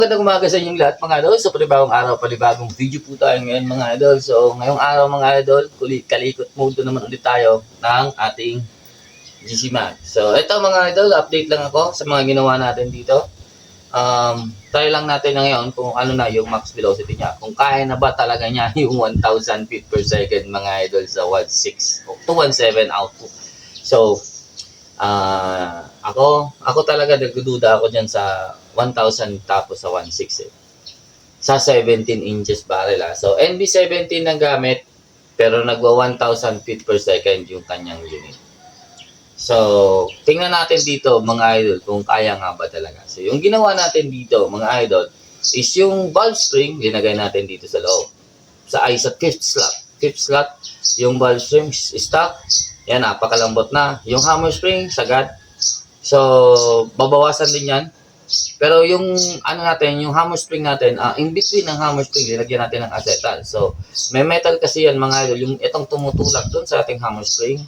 Magandang umaga sa inyong lahat mga idol. So panibagong araw, panibagong video po tayo ngayon mga idol. So ngayong araw mga idol, kalikot mode naman ulit tayo ng ating GC Mag. So ito mga idol, update lang ako sa mga ginawa natin dito. Try lang natin na ngayon kung ano na yung max velocity niya. Kung kaya na ba talaga niya yung 1,000 feet per second mga idol sa 1.6 to 1.7 output. So ako talaga nagdududa ako diyan sa 1,000 tapos sa 1.6 eh. Sa 17 inches barrel So NB17 ang gamit pero nagwa 1,000 feet per second yung kanyang unit. So tingnan natin dito mga idol kung kaya nga ba talaga. So yung ginawa natin dito mga idol is yung valve spring linagay natin dito sa loob. Sa fifth slot. Fifth slot yung valve spring stock. Yan, napakalambot na. Yung hammer spring, sagad. So, babawasan din yan. Pero yung, yung hammer spring natin, in between ng hammer spring, linagyan natin ng acetal. So, may metal kasi yan mga idol. Yung itong tumutulak doon sa ating hammer spring,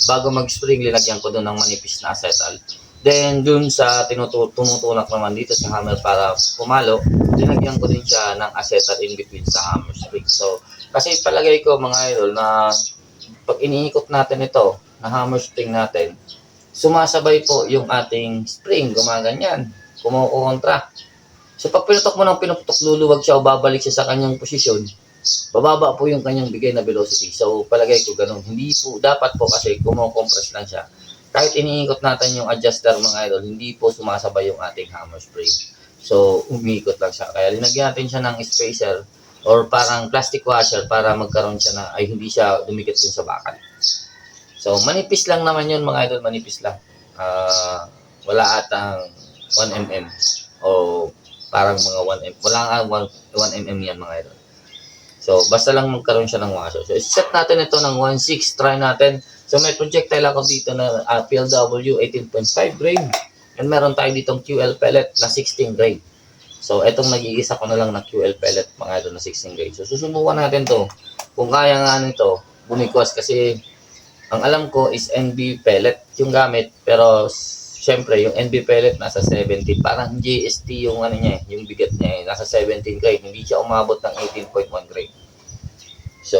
bago mag-spring, linagyan ko doon ng manipis na acetal. Then, doon sa tumutulak naman dito sa hammer para pumalo, linagyan ko din siya ng acetal in between sa hammer spring. So, kasi palagay ko mga idol na pag iniikot natin ito, na hammer spring natin, sumasabay po yung ating spring, gumaganyan, kumukontra. So pag pinutok mo ng pinutok, luluwag siya o babalik siya sa kanyang posisyon, bababa po yung kanyang bigay na velocity. So palagay ko ganun. Hindi po, dapat po kasi kumukompress lang siya. Kahit iniikot natin yung adjuster mga idol, hindi po sumasabay yung ating hammer spring. So umiikot lang siya. Kaya linagyan natin siya ng spacer or parang plastic washer para magkaroon siya na ay hindi siya dumikit dun sa bakal. So manipis lang naman yun mga idol, manipis lang. Wala atang 1 mm o parang mga 1 mm. Wala nga 1 mm yan mga idol. So basta lang magkaroon siya ng washer. So set natin ito ng 1.6, try natin. So may projectile ako dito na PLW 18.5 grain. And meron tayo ditong QL pellet na 16 grain. So, etong nag-iisa ko na lang na QL pellet mga idol na 16 grade. So, susubukan natin to. Kung kaya nga nito, bumikwas kasi ang alam ko is NB pellet yung gamit. Pero, syempre, yung NB pellet nasa 17. Parang GST yung ano niya, yung bigat niya nasa 17 grade. Hindi siya umabot ng 18.1 grade. So,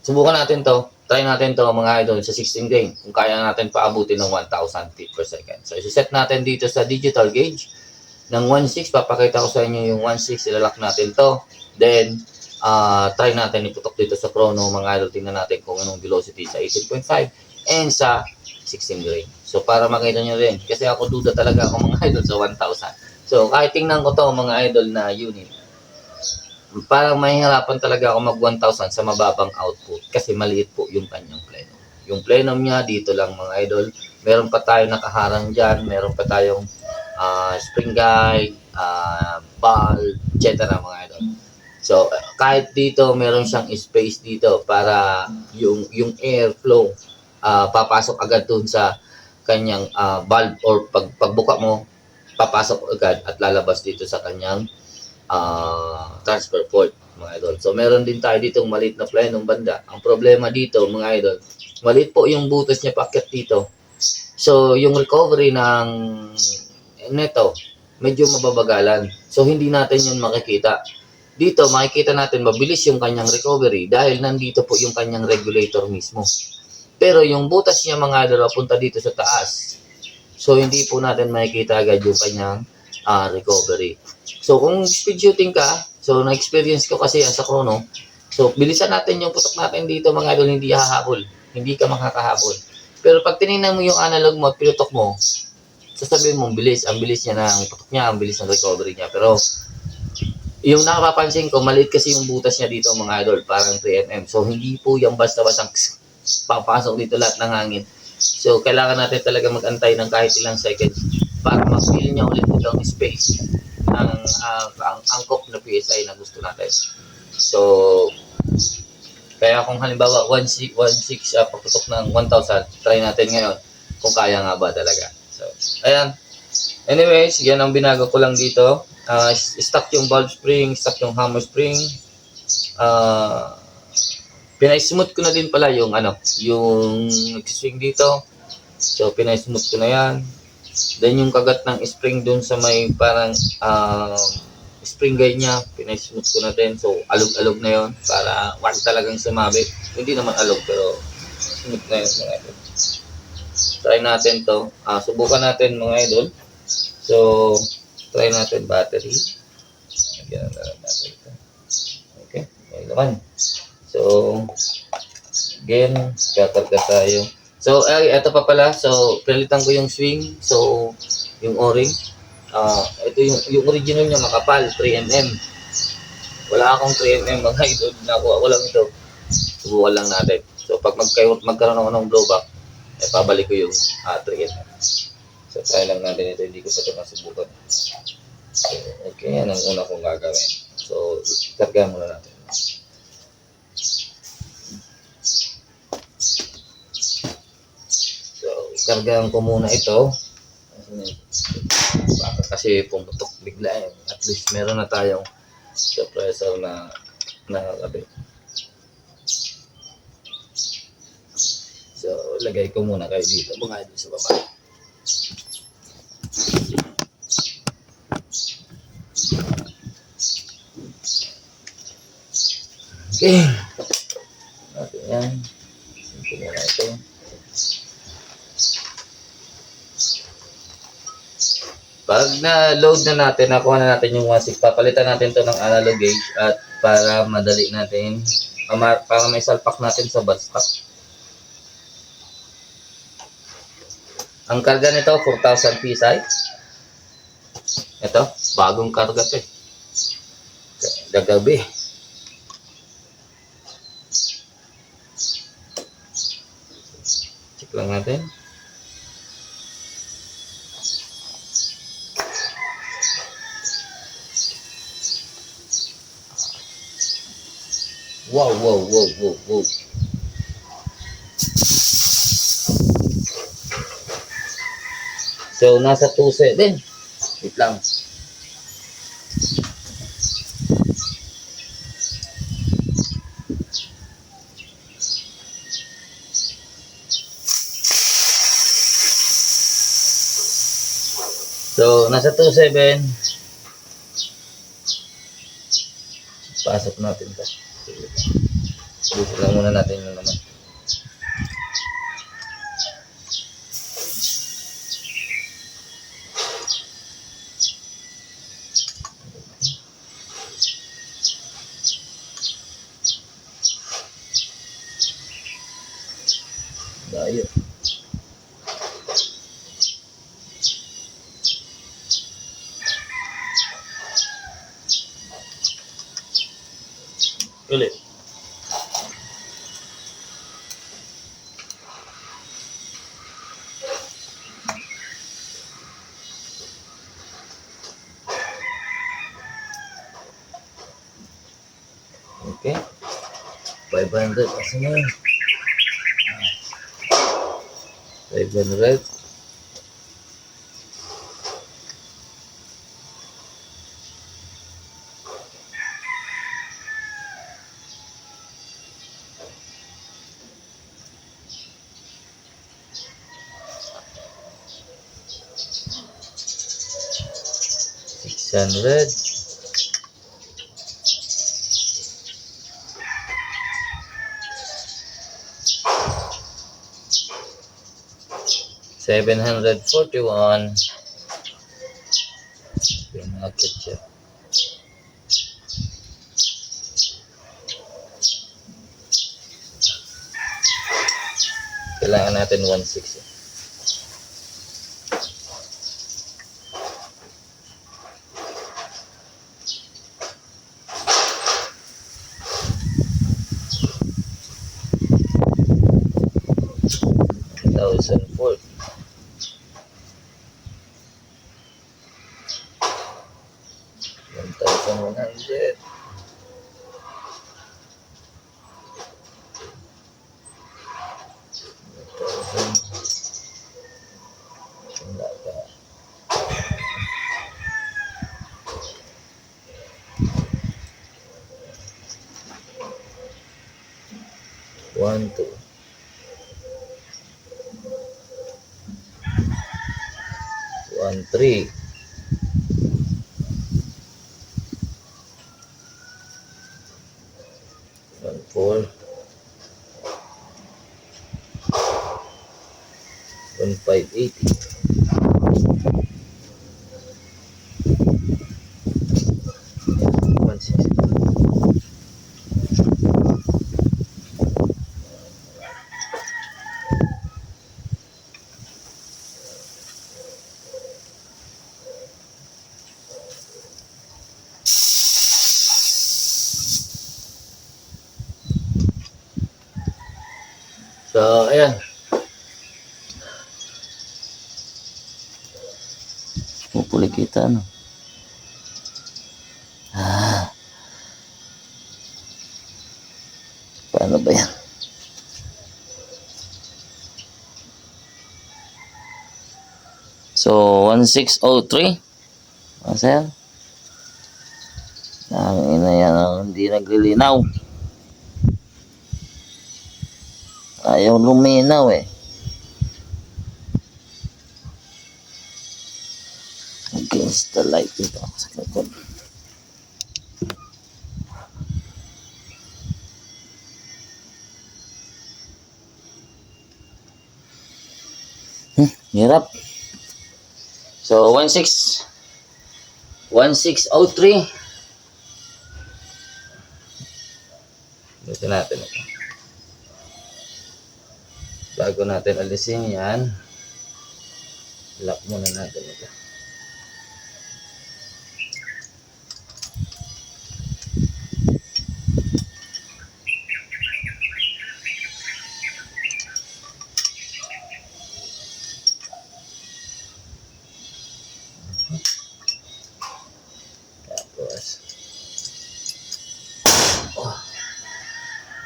subukan natin to. Try natin to mga idol sa 16 grade. Kung kaya natin paabutin ng 1,000 feet per second. So, iset natin dito sa digital gauge. Ng 1.6, papakita ko sa inyo yung 1.6, ilalak natin to. Then, try natin iputok dito sa chrono, mga idol, tingnan natin kung anong velocity sa 18.5 and sa 16 grain. So, para makita nyo rin, kasi ako duda talaga ako mga idol sa 1,000. So, kahit tingnan ko to mga idol na unit, parang mahihirapan talaga ako mag 1,000 sa mababang output kasi maliit po yung kanyang plenum. Yung plenum niya, dito lang mga idol. Meron pa tayo nakaharang dyan, meron pa tayong spring guide, ball, etc. mga idol. So, kahit dito, meron siyang space dito para yung airflow papasok agad dun sa kanyang valve or pagbuka mo, papasok agad at lalabas dito sa kanyang transfer port, mga idol. So, meron din tayo ditong maliit na plenum banda. Ang problema dito, mga idol, maliit po yung butas niya paakyat dito. So, yung recovery ng neto, medyo mababagalan. So, hindi natin yun makikita. Dito, makikita natin mabilis yung kanyang recovery dahil nandito po yung kanyang regulator mismo. Pero yung butas niya mga idol, punta dito sa taas. So, hindi po natin makikita agad yung kanyang recovery. So, kung speed shooting ka, so, na-experience ko kasi yan sa chrono, so, bilisan natin yung putok natin dito mga idol, hindi hahabol. Hindi ka makakahabol. Pero pag tinignan mo yung analog mo at pinutok mo, sasabihin mo, ang bilis niya ng putok niya, ang bilis ng recovery niya. Pero, yung nakapapansin ko, maliit kasi yung butas niya dito mga idol, parang 3 mm. So, hindi po yung basta-basta papasok dito lahat ng hangin. So, kailangan natin talaga mag-antay ng kahit ilang seconds para mag-fill niya ulit itong space ng angkop na PSI na gusto natin. So, kaya kung halimbawa 1.6 paputok ng 1,000, try natin ngayon kung kaya nga ba talaga. So, ayan. Anyways, yan ang binago ko lang dito. Stock yung valve spring, stock yung hammer spring. Pinay-smooth ko na din pala yung yung nag-swing dito. So, pinay-smooth ko na yan. Then yung kagat ng spring dun sa may parang spring guide niya, pinay-smooth ko na din. So, alog-alog na yon para wag talagang sumabit. Hindi naman alog, pero smooth na yun mga idol. Try natin to. Subukan natin mga idol. So, try natin battery. Lagyan na lang natin ito. Okay, may laman. So, again, kakarga tayo. So, ito pa pala. So, pilitan ko yung swing. So, yung o-ring. Ito yung original niya, makapal, 3mm. Wala akong 3mm mga idol. Nakuha ko lang ito. Subukan lang natin. So, pag magkaroon ako ng blowback, pabalik ko yung 3mm. So, try lang natin ito. Hindi ko pa ito nasubukan. So, okay, yan ang una kong gagawin. So, karga muna natin. So, kargaan ko muna ito. Baka kasi pumutok bigla eh. At least meron na tayong suppressor na nakakabit. So, lagay ko muna kayo dito. Mga dito sa baba. Okay. Natin yan. Ito muna ito. Pag na-load na natin, nakuha na natin yung 1.6, papalitan natin to ng analog gauge at para madali natin, para may salpak natin sa buttstock. Ang karga nito, 4,000 PSI. Ito, bagong karga to eh. Gagabi. Check lang natin. Wow. So, nasa 2.7. Wait lang. So, nasa 2.7. Pasok natin ito. Dito lang muna natin yung naman. Dayo. Ulit. Okay. 500. Kasi na yun. 500. $600. 741. Pinakit siya. Kailangan natin 1.6 eh. $1,004. 1,100. One, two. 1.3. Four, 1,580. 160. So, ayan. Pupuli kita, no? Paano ba yan? So, 1603. Sir? Ang ina yan, hindi naglilinaw. Ayaw luminaw eh. Against the light dito ako sa likod. Hirap. So, 1603. Dito natin ito. Bago natin alisin yan, lock muna natin ito. Tapos,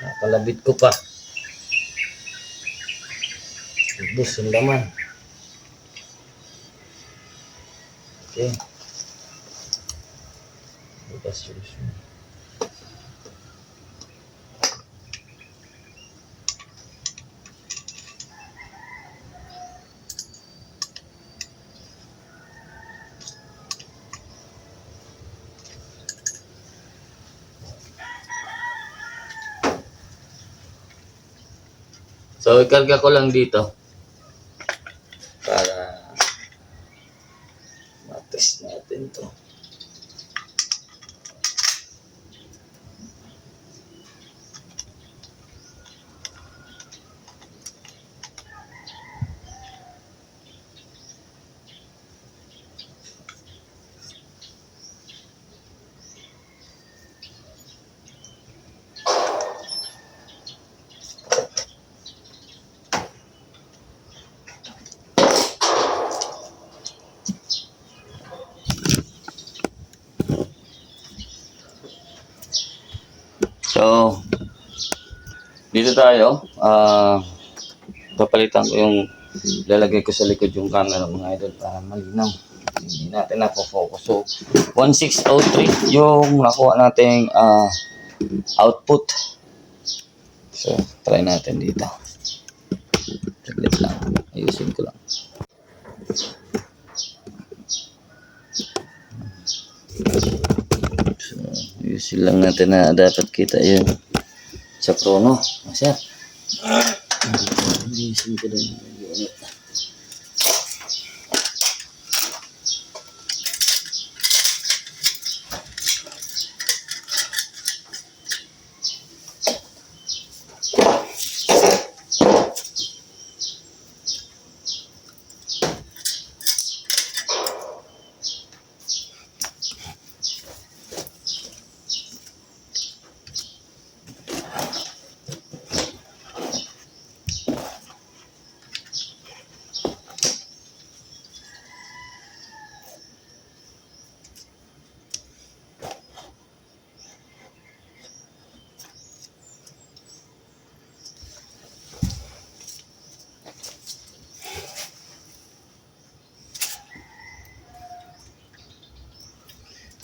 nakalabit ko pa. Ubus yung laman. Okay. Bukas yung So, ikarga ko lang dito para matest natin to. So, dito tayo. Papalitan ko yung lalagay ko sa likod yung camera mga idol para malinaw. Hindi natin napofocus. So, 1603 yung nakuha nating output. So, try natin dito. Saglit lang. Ayusin ko lang. So, ayusin lang natin na dapat kita yun sa chrono. Masya. Ayusin ko din.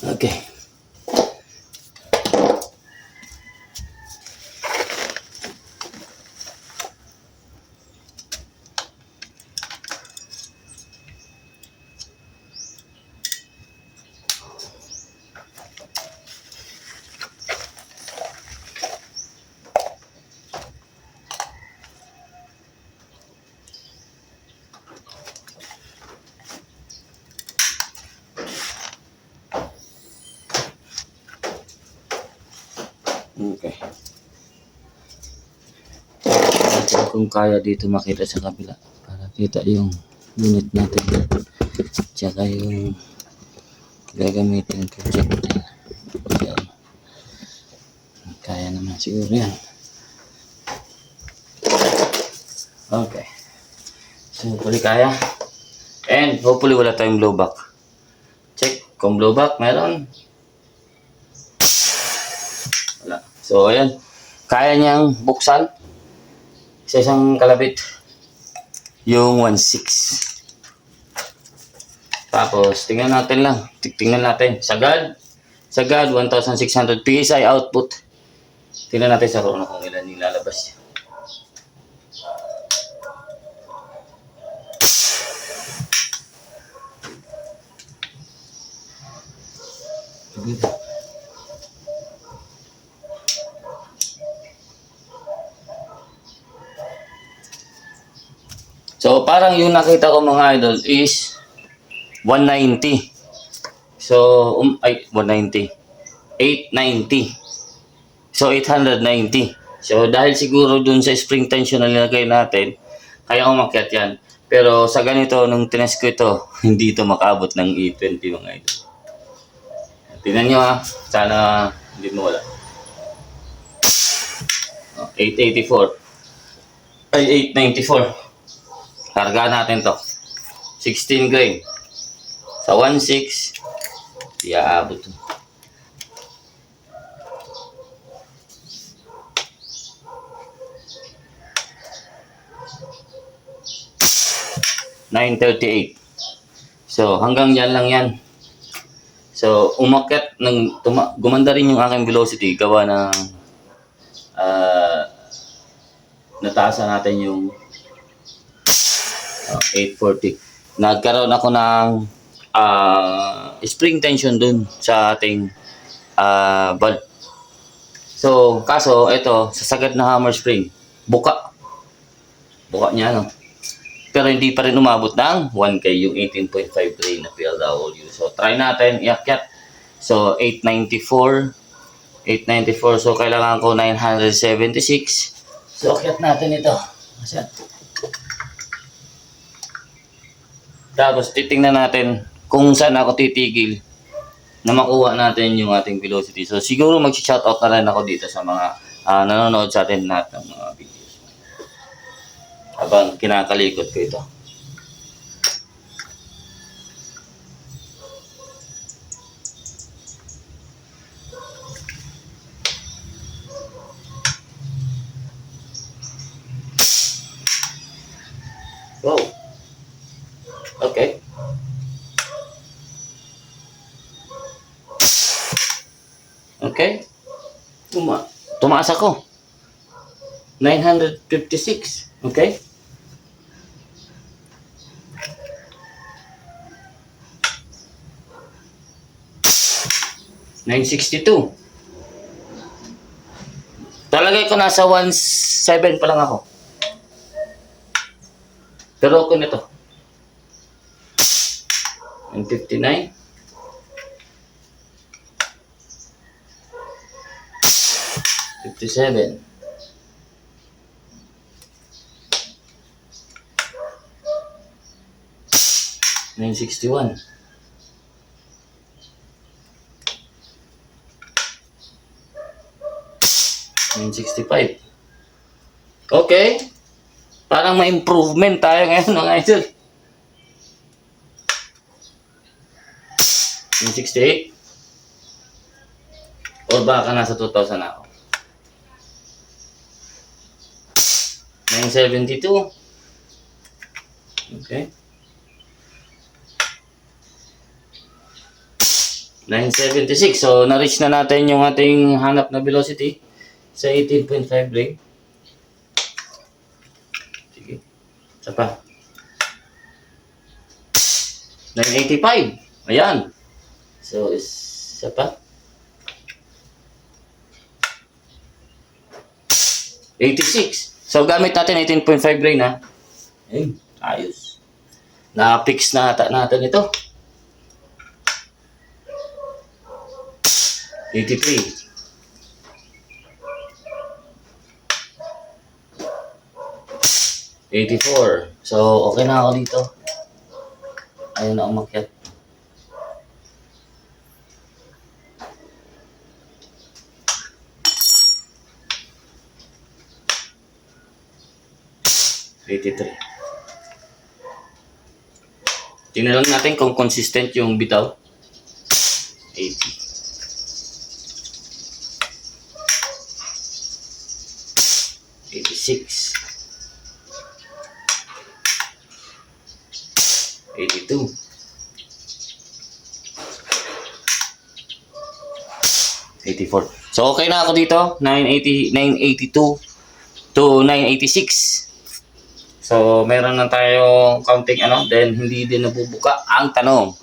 Okay. Okay. Natin kung kaya dito makita sa kabila para kita yung unit natin. Tsaka yung gagamitin projectile. Yan. Kaya naman siguro yan. Okay. So, hopefully kaya. And hopefully wala tayong blowback. Check kung blowback meron. Wala. So, ayan. Kaya niyang buksan sa isang kalabit yung 1.6. Tapos, tingnan natin lang. Tingnan natin. Sagad 1,600 PSI output. Tingnan natin sa Rono kung ilan nilalabas niya. So, parang yung nakita ko mga idol is 190. So, 190. 890. So, 890. So, dahil siguro dun sa spring tension na nilagay natin, kaya umakyat yan. Pero sa ganito, nung tinest ko ito, hindi ito makabot ng 820 mga idol. Tingnan nyo ha. Sana hindi mo wala. 884. Ay, 894. Karga natin to. 16 grain. Sa 1.6, iaabot to. $938. So, hanggang dyan lang yan. So, umakyat, gumanda rin yung aking velocity. Gawa ng nataasan natin yung 840. Nagkaroon ako ng spring tension dun sa ating valve. So, kaso, ito, sa sagad na hammer spring, buka niya, no? Pero hindi pa rin umabot ng 1K, yung 18.5 grain na PLW. So, try natin, iakyat. So, 894. So, kailangan ko 976. So, akyat natin ito. Asan? Tapos, titingnan natin kung saan ako titigil na makuha natin yung ating velocity. So, siguro mag-shoutout na rin ako dito sa mga nanonood sa atin lahat ng mga videos. Habang kinakalikot ko ito. Wow. Okay. Okay. Tumaas ako. 956. Okay. $962. Talagay ko nasa 1.7 pa lang ako. Pero ako nito. 159. 57. 961. 965. Okay. Parang may improvement tayo ngayon mga idol. 968. Or baka nasa 2,000 na ako. 972. Okay. 976. So, na-reach na natin yung ating hanap na velocity sa 18.5 grain. Sige. Isa pa. 985. Ayan. So, isa pa. 86. So, gamit natin 18.5 grain ha. Ayun. Ayos. Na-fix na ata natin ito. 83. 84. So, okay na ako dito. Ayun na umakyat. $83. Tingnan lang natin kung consistent yung bitaw. 80. 86. 82. 84. So okay na ako dito, 982 to 986. So meron na tayong counting then hindi din nabubuka. Ang tanong,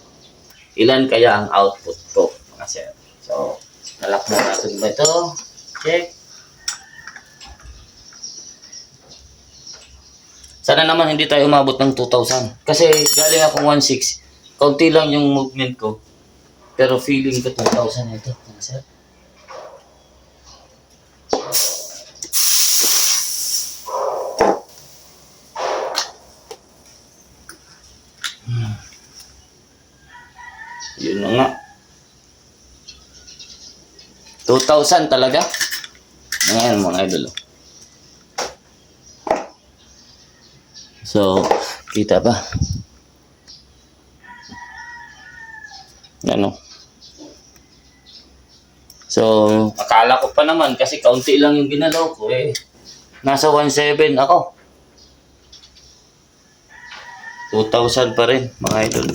ilan kaya ang output ko, mga sir? So nalak na natin ba ito? Check. Sana naman hindi tayo umabot ng 2,000. Kasi galing akong 1,600. Kaunti lang yung movement ko. Pero feeling ko 2,000 ito, mga sir. Yun na nga. 2,000 talaga. Ngayon mga idol. So, kita pa. Ano? So, akala ko pa naman kasi kaunti lang yung ginalaw ko nasa 1,700 ako. 2,000 pa rin mga idol.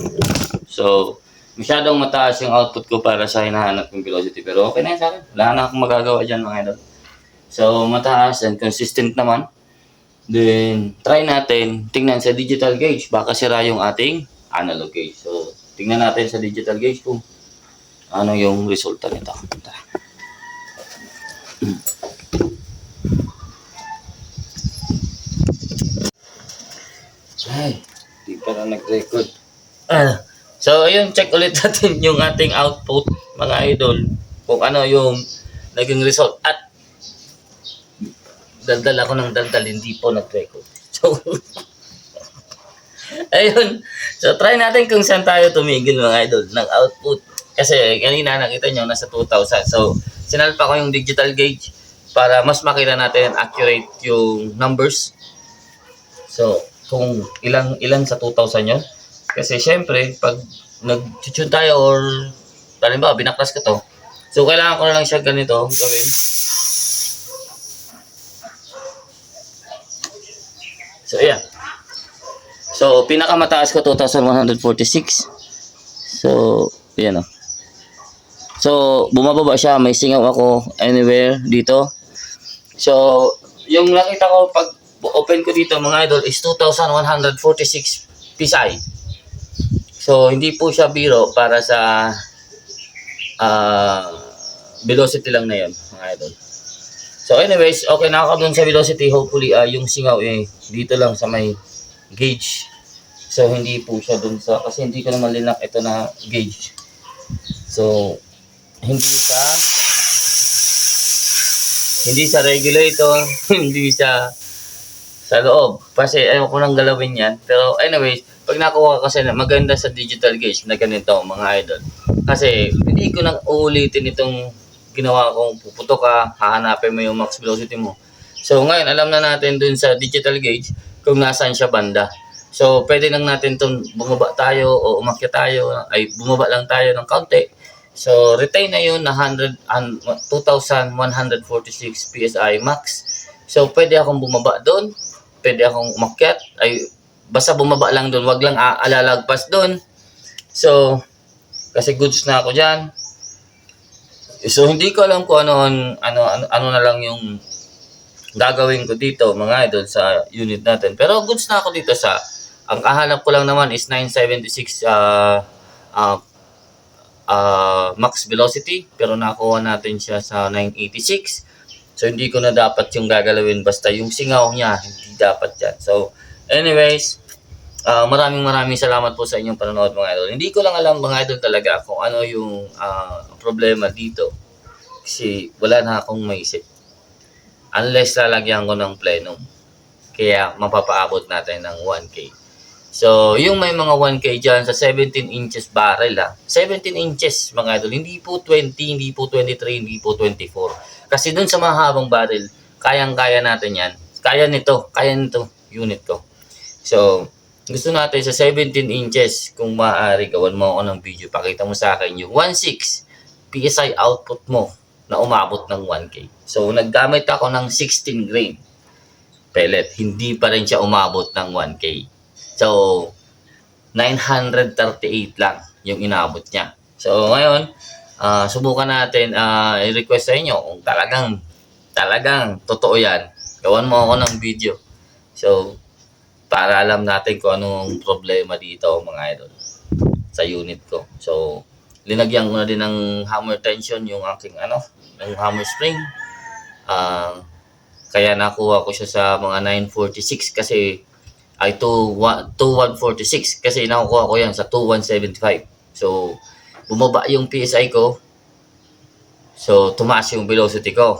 So, masyadong mataas yung output ko para sa hinahanap ng velocity. Pero okay na yun sa akin. Wala na akong magagawa dyan mga idol. So, mataas and consistent naman. Then, try natin tingnan sa digital gauge. Baka sira yung ating analog gauge. So, tingnan natin sa digital gauge kung ano yung resulta nito. Ay, di pa na nag-record. So, ayun, check ulit natin yung ating output, mga idol. Kung ano yung naging result. At daldal ako ng daldal, hindi po nag-record. So, ayun. So, try natin kung saan tayo tumigil, mga idol, ng output. Kasi kanina nakita nyo, nasa 2,000. So, sinalpa ko yung digital gauge para mas makita natin accurate yung numbers. So, kung ilan sa 2,000 yun. Kasi syempre, pag nag-tune tayo or halimbawa, binaklas ko to. So, kailangan ko na lang siya ganito gawin. So, ayan. So, pinakamataas ko 2,146. So, ayan o. So, bumababa siya. May singaw ako anywhere dito. So, yung nakita ko pag open ko dito mga idol is 2,146 PSI. So, hindi po siya biro para sa velocity lang na yun mga idol. So anyways, okay na ako dun sa velocity. Hopefully, yung singaw dito lang sa may gauge. So hindi po siya dun sa, kasi hindi ko naman linak ito na gauge. So, hindi sa regulator, hindi sa loob. Kasi ayaw ko nang galawin yan. Pero anyways, pag nakuha ko kasi maganda sa digital gauge na ganito mga idol. Kasi hindi ko nang uulitin itong ginawa kong puputok ka, hahanapin mo yung max velocity mo. So ngayon, alam na natin dun sa digital gauge kung nasaan siya banda. So pwede lang natin itong bumaba tayo o umakyat tayo, ay bumaba lang tayo ng kaunti. So retain na yun na 2,146 PSI max. So pwede akong bumaba doon, pwede akong umakyat, ay basta bumaba lang doon, wag lang alalagpas doon. So kasi goods na ako diyan. So hindi ko alam kung ano na lang yung gagawin ko dito mga idol sa unit natin. Pero goods na ako dito sa, ang kahanap ko lang naman is 976 max velocity, pero nakuha natin siya sa 986. So hindi ko na dapat yung gagalawin, basta yung singaw niya hindi dapat yan. So anyways, maraming salamat po sa inyong panonood mga idol. Hindi ko lang alam mga idol talaga kung ano yung problema dito. Kasi wala na akong maisip. Unless lalagyan ko ng plenum. Kaya mapapaabot natin ng 1K. So, yung may mga 1K dyan sa 17 inches barrel 17 inches mga idol. Hindi po 20, hindi po 23, hindi po 24. Kasi dun sa mahabang barrel, kayang-kaya natin yan. Kaya nito unit ko. So, gusto natin sa 17 inches, kung maaari, gawan mo ako ng video. Pakita mo sa akin yung 1.6 PSI output mo na umabot ng 1K. So, naggamit ako ng 16 grain pellet. Hindi pa rin siya umabot ng 1K. So, 938 lang yung inabot niya. So, ngayon, subukan natin, i-request sa inyo kung talagang totoo yan. Gawan mo ako ng video. So, para alam natin kung anong problema dito mga idol sa unit ko. So, linagyan ko na din ng hammer tension yung aking yung hammer spring. Kaya nakuha ko siya sa mga 946 kasi ay 2146 kasi nakukuha ko yan sa 2175. So, bumaba yung PSI ko. So, tumaas yung velocity ko.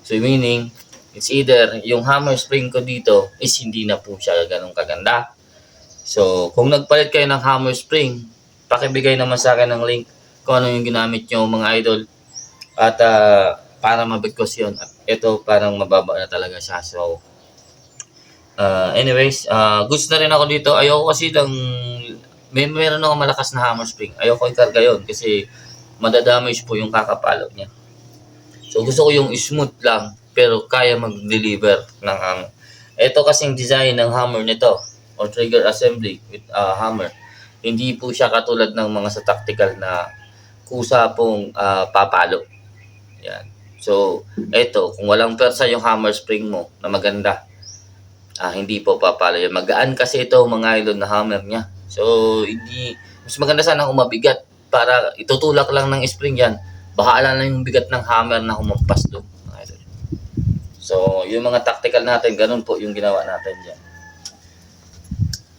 So, meaning, it's either yung hammer spring ko dito is hindi na po siya ganun kaganda. So, kung nagpalit kayo ng hammer spring, pakibigay naman sa akin ng link kung ano yung ginamit nyo mga idol. At para mabigkos yun. At ito parang mababa na talaga siya. So, anyways, goods na rin ako dito. Ayoko kasi meron ako malakas na hammer spring. Ayoko ikarga yun kasi madadamage po yung kakapalo niya. So, gusto ko yung smooth lang pero kaya mag-deliver ng hammer. Ito kasing design ng hammer nito or trigger assembly with hammer. Hindi po siya katulad ng mga sa tactical na kusa pong papalo. Yan. So, ito, kung walang persa yung hammer spring mo na maganda, hindi po papalo yan. Magaan kasi ito mga idol na hammer niya. So, mas maganda sana kung mabigat para itutulak lang ng spring yan. Bahala na yung bigat ng hammer na humampas doon. So, yung mga tactical natin, ganun po yung ginawa natin dyan.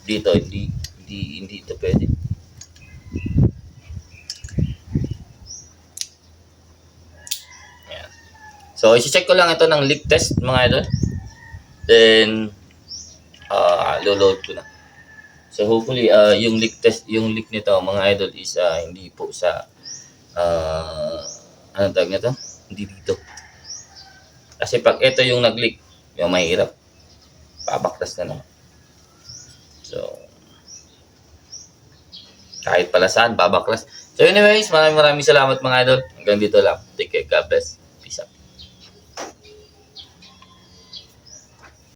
Dito, hindi ito pwede. Ayan. So, isi-check ko lang ito ng leak test, mga idol. Then, load ko na. So, hopefully, yung leak nito, mga idol, is hindi po sa, anong tawag nito? Hindi dito. Kasi pag ito yung nag-leak, yung mahirap, babaklas na naman. So, kahit pala saan, babaklas. So anyways, maraming salamat mga idol. Hanggang dito lang. Take care. God bless.